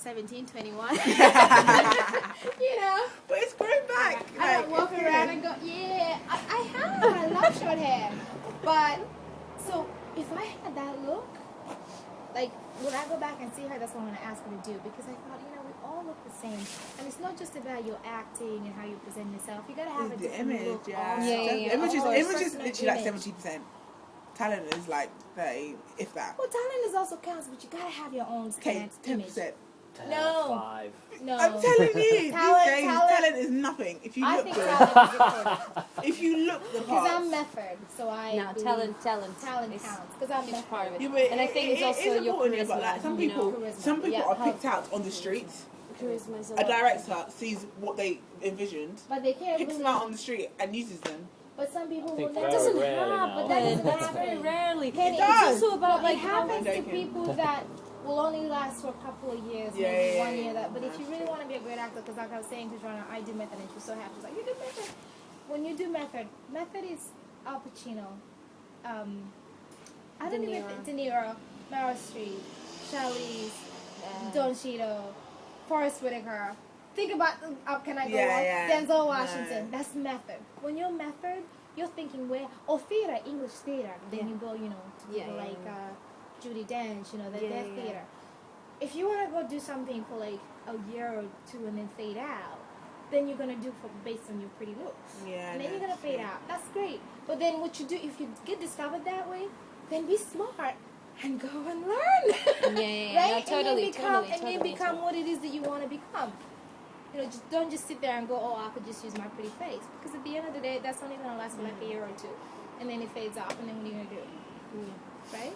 17, 21. But it's growing back. I don't walk around and go, yeah, I have. I love short hair. But, so, if I had that look, like, when I go back and see her, that's what I'm going to ask her to do. Because I thought, we all look the same. And it's not just about your acting and how you present yourself. You got to have a different look. Image is literally like 70%. Talent is like 30, if that. Well, talent is also counts, but you got to have your own image. 10%. No. 5. No. I'm telling you, these days, talent is nothing. If you look good. Talent is important. If you look the part. Because I'm method, so talent counts. Because I'm it's part of it. Yeah, but and I think it's also your charisma. But like some people are picked out on the streets. A director sees what they envisioned, but they can't picks them out on the street and uses them. But some people will that doesn't happen. That's very rarely. It does. It's also about it happens to people that will only last for a couple of years, maybe 1 year. But if you really want to be a great actor, because like I was saying to Joanna, I do method, and she's so happy. She's like, you do method. When you do method is Al Pacino, De Niro, Meryl Streep, Charlize, Don Cheadle, Forrest Whitaker. Think about, can I go on? Denzel Washington. That's method. When you're method, you're thinking theater, English theater. Then you go, to people like Judi Dench, their theater. If you want to go do something for like a year or two and then fade out, then you're going to do based on your pretty looks. And then you're going to fade out. That's great. But then what you do, if you get discovered that way, then be smart and go and learn. Right? No, totally. And then become what it is that you want to become. Don't just sit there and go, I could just use my pretty face. Because at the end of the day, that's only going to last for like a year or two. And then it fades off, and then what are you going to do? Right?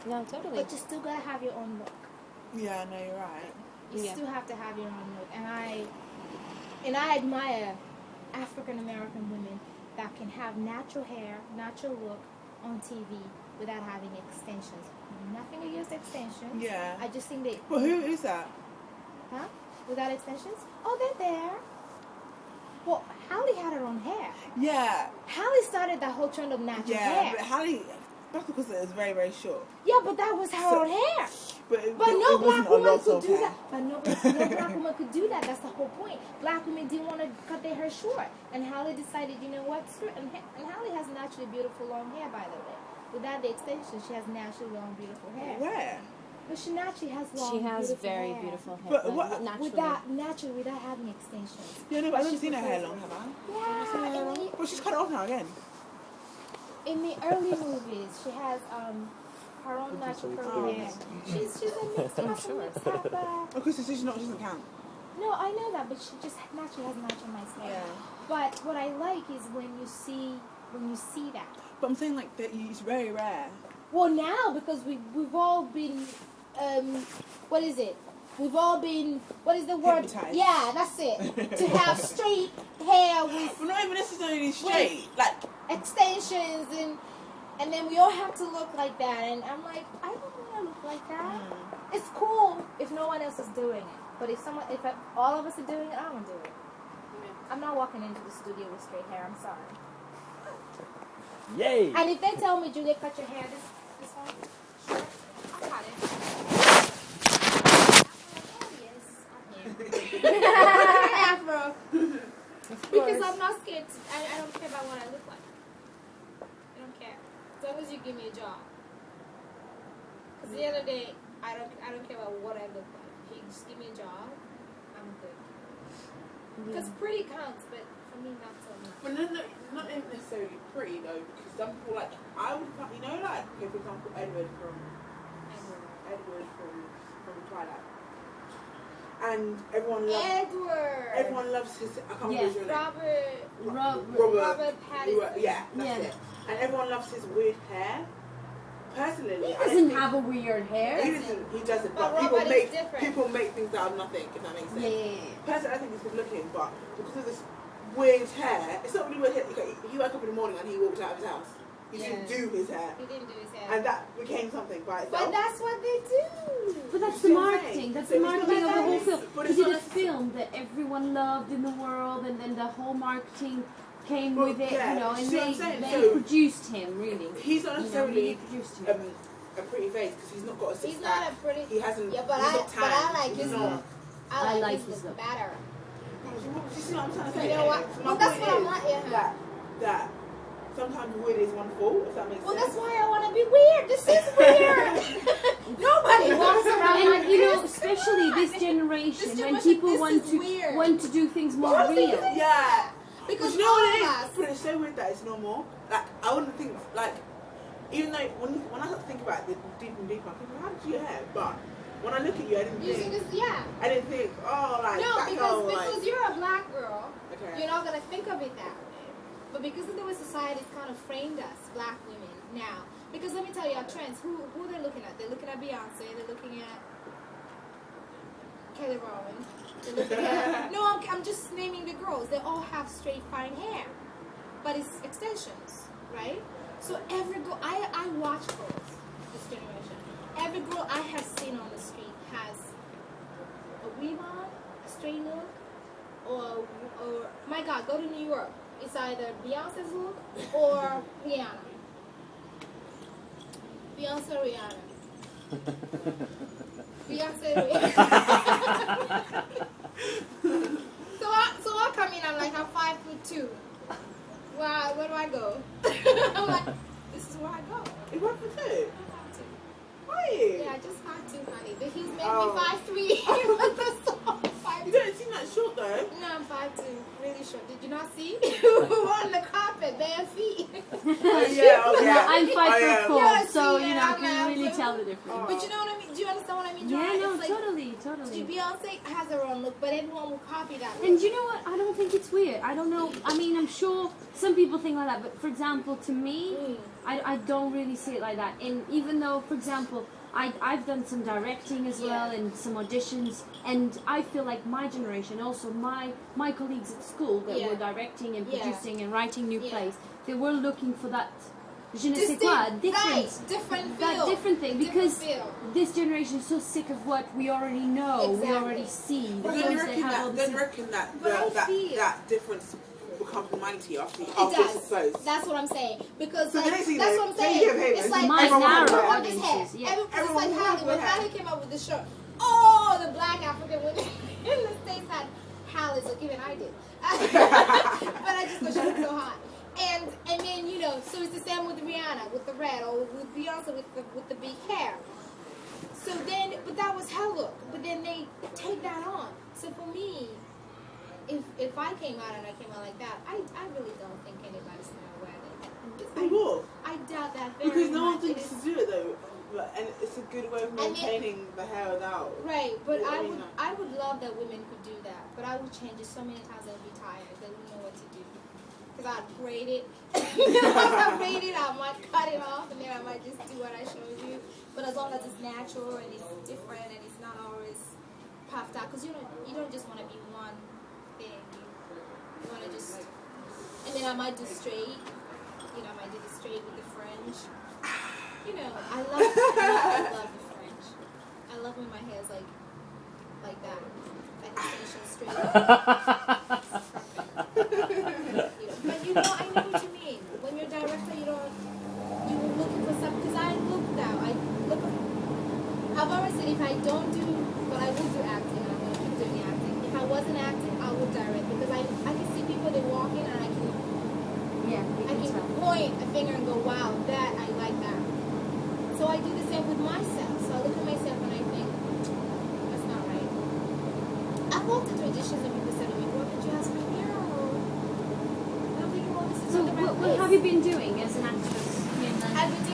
No, totally. But you still got to have your own look. Yeah, no, you're right. You still have to have your own look. And I admire African-American women that can have natural hair, natural look on TV without having extensions. Nothing against extensions. Yeah. I just think they... Well, who is that? Huh? Without extensions? Oh, they're there. Well, Halle had her own hair. Yeah. Halle started that whole trend of natural hair. Yeah, but Halle, that's because it was very, very short. Yeah, but that was her own hair. But no black woman could do that. But no black woman could do that. That's the whole point. Black women didn't want to cut their hair short. And Halle decided, you know what? Screw it. And Halle has naturally beautiful long hair, by the way. Without the extension, she has naturally long, beautiful hair. Where? But she naturally has long, beautiful hair. She has very beautiful hair. But naturally, without having extensions. Yeah, no, but I haven't seen her hair long, have I? Yeah. Well, she's cut it off now again. In the early movies, she has her own natural curly hair. She's a mixed up. Okay, so she doesn't count. No, I know that, but she just naturally has natural nice hair. Yeah. But what I like is when you see that. But I'm saying like that it's very rare. Well, now because we've all been, what is it? We've all been, what is the word? Hypnotized. Yeah, that's it. To have straight hair with... Well, not even necessarily straight. Like extensions and then we all have to look like that. And I'm like, I don't want to look like that. It's cool if no one else is doing it. But if all of us are doing it, I want to do it. I'm not walking into the studio with straight hair. I'm sorry. Yay! And if they tell me, Julia, cut your hair this one, sure, I'll cut it. Afro. Because I'm not scared. I don't care about what I look like. I don't care. As long as you give me a job. Because the other day, I don't care about what I look like. If you just give me a job, I'm good. Because pretty counts, but for me, not so much. But not necessarily pretty though, because some people like I would, okay, for example, Edward from Twilight, and everyone loves his. I can't remember his name. Robert Pattinson. Yeah, that's it. And everyone loves his weird hair. Personally, he doesn't have a weird hair. He doesn't. But people make things out of nothing. If that makes sense. Yeah. Personally, I think he's good looking, but because of this weird hair, it's not really weird hair. He woke up in the morning and he walked out of his house. He didn't do his hair. He didn't do his hair. And that became something by itself. But that's what they do. But that's the marketing. That's the marketing of the whole film. He did a film that everyone loved in the world, and then the whole marketing came with it, and they produced him, really. He's not necessarily a pretty face because he's not got a six He's not a pretty. He hasn't. Yeah, but I like his look. I like his look better. You see what I'm trying to say? You know what? Well, that's what I'm not. Yeah. That sometimes weird is one fault. If that makes sense. Well, that's why I want to be weird. This is weird. Nobody walks around like you know, especially this generation, when people want to do things more real. Yeah. Because you know what it is? But it's so weird that it's normal. Like I wouldn't think like, even though when I think about it deep and deeper, I think, how did you hair? But when I look at you, I didn't think. I didn't think, oh, like no, that because like, you're a black girl, okay. You're not gonna think of it that way. But because of the way society's kind of framed us, black women now. Because let me tell you, our trends. Who they're looking at? They're looking at Beyonce. They're looking at Kelly Rowland. They're looking at, no, I'm just naming the girls. They all have straight, fine hair, but it's extensions, right? So every girl, I watch girls this generation. Every girl I have seen on the street has a weave on, a straight look, or my God, go to New York. It's either Beyonce's look or Rihanna. Beyonce or Rihanna. Beyonce or Rihanna. So I come in, I'm like, I'm 5'2". Wow, where do I go? I'm like, this is where I go. You're 5'2"? I'm 5'2". Why? Yeah, just 5'2", honey. The heels make me 5'3". You don't seem that short though. No, I'm 5'2", really short. Did you not see? We're on the carpet, bare feet. Yeah. I'm 5'4", Yeah, so see, you know, I can really tell the difference. But you know what I mean? Do you understand what I mean? Yeah, no, like, totally. Beyonce has her own look, but everyone will copy that look. And you know what? I don't think it's weird. I don't know. I mean, I'm sure some people think like that, but for example, to me, I don't really see it like that. And even though, for example, I've done some directing as well and some auditions, and I feel like my generation, also my colleagues at school that were directing and producing and writing new plays, they were looking for that je ne sais quoi, different thing, because this generation is so sick of what we already know, we already see. But then you reckon that difference becomes humanity after it's exposed. That's what I'm saying. Because so like, that's what I'm saying. It's like narrow audiences. It's like Halle. When Halle came up with the show, oh, the black African women in the States had Halle's look, even I did. But I just thought she was so hot. And then, you know, so it's the same with Rihanna, with the red, or with Beyonce with the big hair. So then, but that was her look. But then they take that on. So for me, if I came out and I came out like that, I really don't think anybody's gonna wear it. They will. I doubt that very much. Because no one thinks to do it though, and it's a good way of maintaining the hair without. Right, but I would love that women could do that, but I would change it so many times I would be tired. They wouldn't know what to do. Because I'd braid it. I'd braid it, I might cut it off, and then I might just do what I showed you. But as long as it's natural and it's different and it's not always puffed out, because you don't just want to be one thing. You want to just, and then I might do straight. You know, I might do the straight with the fringe. You know, I love the fringe. I love when my hair's like that, like extension straight. But you know, I know what you mean. When you're a director, you're looking for something. Because I look now. I've always said if I don't do, but I will do acting. I'm going to keep doing acting. If I wasn't acting, I would direct because I can see people they walk in and I can point a finger and go, wow, that I like that. So I do the same with myself. So I look at myself and I think, that's not right. I've walked into auditions and people said to me, what did you ask me here? I'm thinking, well, this is not the right place. What have you been doing as an actress? I've been